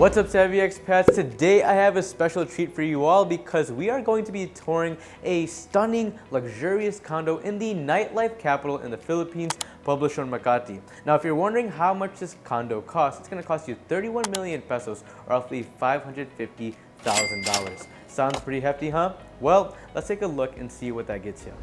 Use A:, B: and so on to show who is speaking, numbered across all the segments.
A: What's up, Savvy Expats? Today I have a special treat for you all because we are going to be touring a stunning, luxurious condo in the nightlife capital in the Philippines, Poblacion, Makati. Now, if you're wondering how much this condo costs, it's going to cost you 31 million pesos, or roughly $550,000. Sounds pretty hefty, huh? Well, let's take a look and see what that gets you.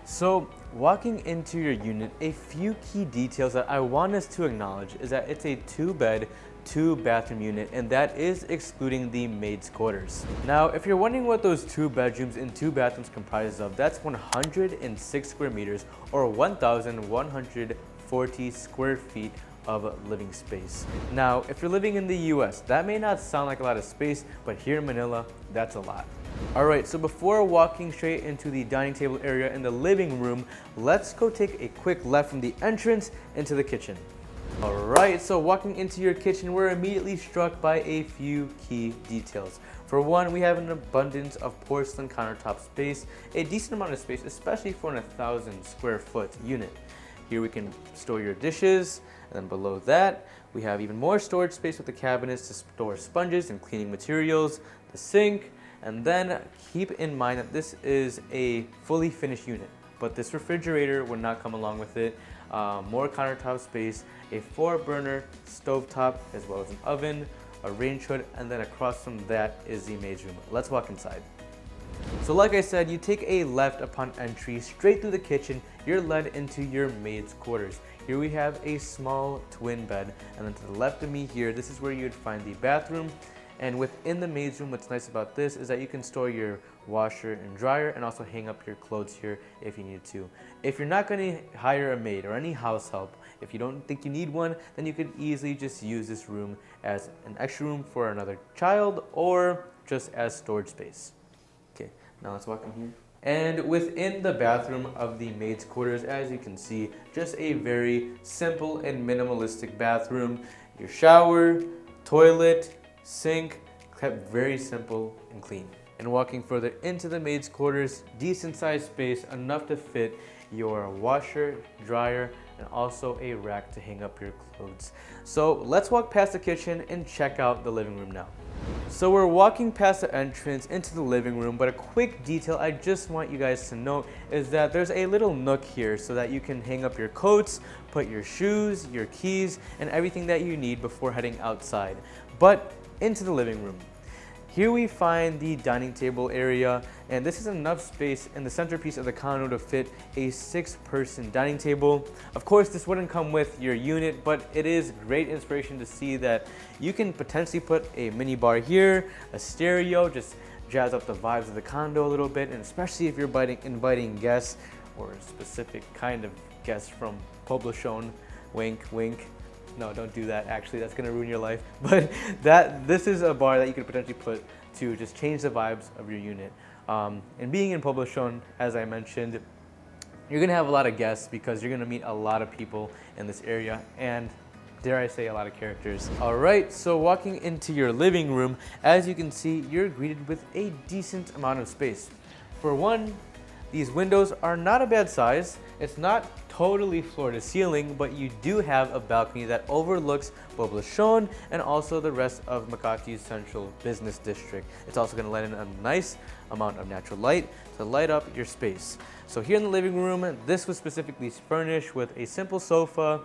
A: So, walking into your unit, a few key details that I want us to acknowledge is that it's a 2-bed, 2-bathroom unit, and that is excluding the maid's quarters. Now, if you're wondering what those 2 bedrooms and 2 bathrooms comprises of, that's 106 square meters or 1,140 square feet of living space. Now, if you're living in the US, that may not sound like a lot of space, but here in Manila, that's a lot. Alright, so before walking straight into the dining table area in the living room, let's go take a quick left from the entrance into the kitchen. Alright, so walking into your kitchen, we're immediately struck by a few key details. For one, we have an abundance of porcelain countertop space, a decent amount of space, especially for an 1,000 square foot unit. Here we can store your dishes, and then below that, we have even more storage space with the cabinets to store sponges and cleaning materials, the sink, and then keep in mind that this is a fully finished unit, but this refrigerator would not come along with it. More countertop space, a 4-burner stovetop, as well as an oven, a range hood, and then across from that is the maid's room. Let's walk inside. So like I said, you take a left upon entry, straight through the kitchen, you're led into your maid's quarters. Here we have a small twin bed, and then to the left of me here, this is where you'd find the bathroom. And within the maid's room, what's nice about this is that you can store your washer and dryer and also hang up your clothes here if you need to. If you're not going to hire a maid or any house help, if you don't think you need one, then you could easily just use this room as an extra room for another child or just as storage space. Okay, now let's walk in here. And within the bathroom of the maid's quarters, as you can see, just a very simple and minimalistic bathroom. Your shower, toilet, sink, kept very simple and clean. And walking further into the maid's quarters, decent sized space, enough to fit your washer, dryer, and also a rack to hang up your clothes. So let's walk past the kitchen and check out the living room now. So we're walking past the entrance into the living room, but a quick detail I just want you guys to note is that there's a little nook here so that you can hang up your coats, put your shoes, your keys, and everything that you need before heading outside. But into the living room. Here we find the dining table area, and this is enough space in the centerpiece of the condo to fit a 6-person dining table. Of course, this wouldn't come with your unit, but it is great inspiration to see that you can potentially put a mini bar here, a stereo, just jazz up the vibes of the condo a little bit, and especially if you're inviting guests or a specific kind of guests from Poblacion, wink, wink. No, don't do that. Actually, that's gonna ruin your life. But this is a bar that you could potentially put to just change the vibes of your unit. And being in Poblacion, as I mentioned, you're gonna have a lot of guests because you're gonna meet a lot of people in this area, and dare I say, a lot of characters. All right, so walking into your living room, as you can see, you're greeted with a decent amount of space. For one, these windows are not a bad size. It's not totally floor to ceiling, but you do have a balcony that overlooks Poblacion and also the rest of Makati's central business district. It's also going to let in a nice amount of natural light to light up your space. So here in the living room, this was specifically furnished with a simple sofa,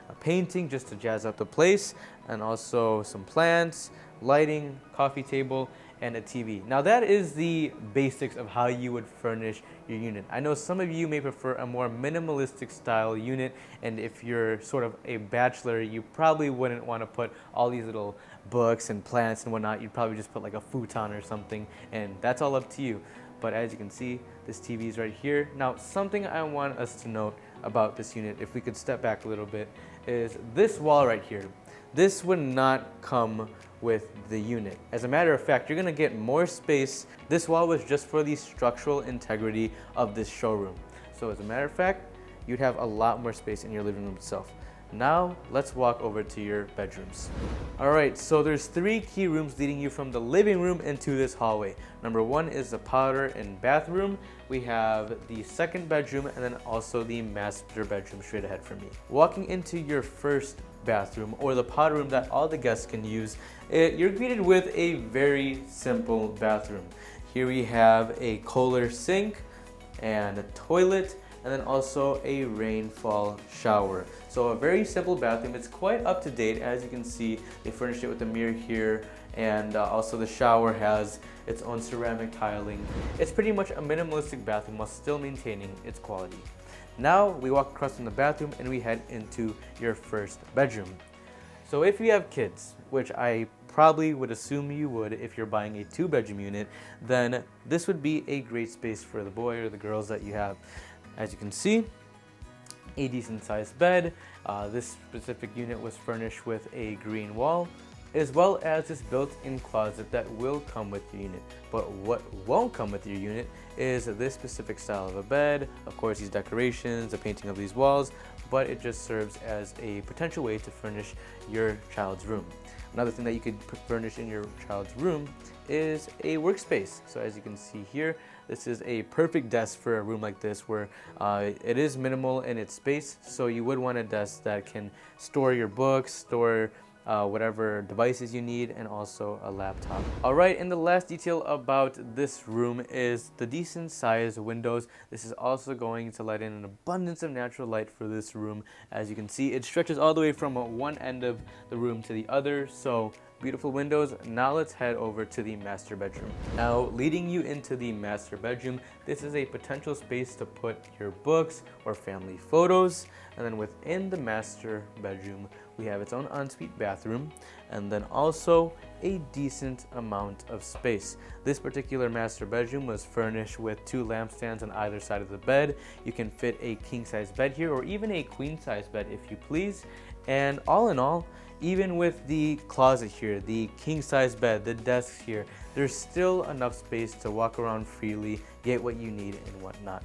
A: a painting just to jazz up the place, and also some plants, lighting, coffee table, and a TV. Now that is the basics of how you would furnish your unit. I know some of you may prefer a more minimalistic style unit, and if you're sort of a bachelor, you probably wouldn't want to put all these little books and plants and whatnot. You'd probably just put like a futon or something, and that's all up to you. But as you can see, this TV is right here. Now, something I want us to note about this unit, if we could step back a little bit, is this wall right here. This would not come with the unit. As a matter of fact, you're gonna get more space. This wall was just for the structural integrity of this showroom. So as a matter of fact, you'd have a lot more space in your living room itself. Now, let's walk over to your bedrooms. All right, so there's 3 key rooms leading you from the living room into this hallway. Number 1 is the powder and bathroom. We have the 2nd bedroom and then also the master bedroom straight ahead from me. Walking into your first bathroom, or the powder room that all the guests can use, you're greeted with a very simple bathroom. Here we have a Kohler sink and a toilet, and then also a rainfall shower. So a very simple bathroom. It's quite up to date. As you can see, they furnished it with a mirror here, and also the shower has its own ceramic tiling. It's pretty much a minimalistic bathroom while still maintaining its quality. Now we walk across from the bathroom and we head into your first bedroom. So if you have kids, which I probably would assume you would if you're buying a 2-bedroom unit, then this would be a great space for the boy or the girls that you have. As you can see, a decent sized bed. This specific unit was furnished with a green wall, as well as this built-in closet that will come with your unit. But what won't come with your unit is this specific style of a bed, of course these decorations, the painting of these walls, but it just serves as a potential way to furnish your child's room. Another thing that you could furnish in your child's room is a workspace. So as you can see here, this is a perfect desk for a room like this, where it is minimal in its space, so you would want a desk that can store your books, store whatever devices you need, and also a laptop. All right, and the last detail about this room is the decent sized windows. This is also going to let in an abundance of natural light for this room. As you can see, it stretches all the way from one end of the room to the other, so beautiful windows. Now let's head over to the master bedroom. Now, leading you into the master bedroom, this is a potential space to put your books or family photos. And then within the master bedroom, we have its own ensuite bathroom, and then also a decent amount of space. This particular master bedroom was furnished with 2 lampstands on either side of the bed. You can fit a king-size bed here, or even a queen-size bed if you please. And all in all, even with the closet here, the king-size bed, the desks here, there's still enough space to walk around freely, get what you need and whatnot.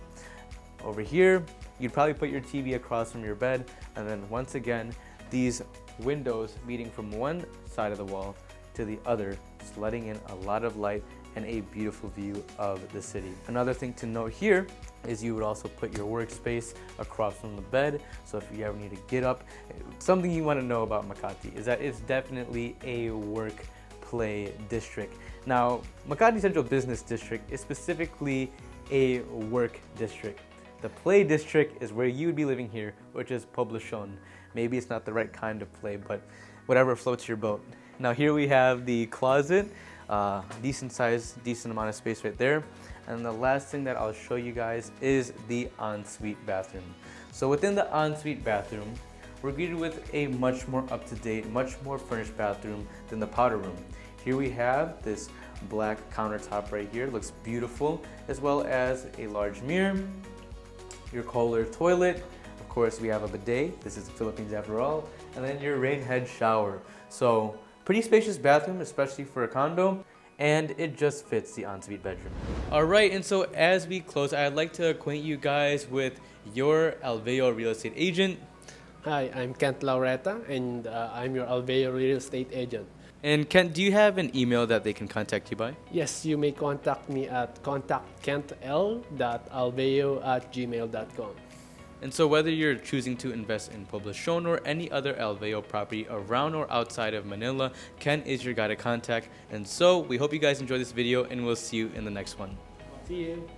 A: Over here, you'd probably put your TV across from your bed, and then once again, these windows meeting from one side of the wall to the other, just letting in a lot of light and a beautiful view of the city. Another thing to note here is you would also put your workspace across from the bed, so if you ever need to get up. Something you want to know about Makati is that it's definitely a work play district. Now, Makati Central Business District is specifically a work district. The play district is where you would be living here, which is Poblacion. Maybe it's not the right kind of play, but whatever floats your boat. Now here we have the closet, decent size, decent amount of space right there. And the last thing that I'll show you guys is the ensuite bathroom. So within the ensuite bathroom, we're greeted with a much more up-to-date, much more furnished bathroom than the powder room. Here we have this black countertop right here, looks beautiful, as well as a large mirror, your Kohler toilet. Of course, we have a bidet. This is the Philippines after all. And then your rain head shower. So pretty spacious bathroom, especially for a condo, and it just fits the ensuite bedroom. All right, and so as we close, I'd like to acquaint you guys with your Alveo real estate agent.
B: Hi, I'm Kent Laureta, and I'm your Alveo real estate agent.
A: And Kent, do you have an email that they can contact you by?
B: Yes, you may contact me at contactkentl.alveo@gmail.com.
A: And so whether you're choosing to invest in Poblacion or any other Alveo property around or outside of Manila, Ken is your guy to contact. And so we hope you guys enjoyed this video, and we'll see you in the next one.
B: See you.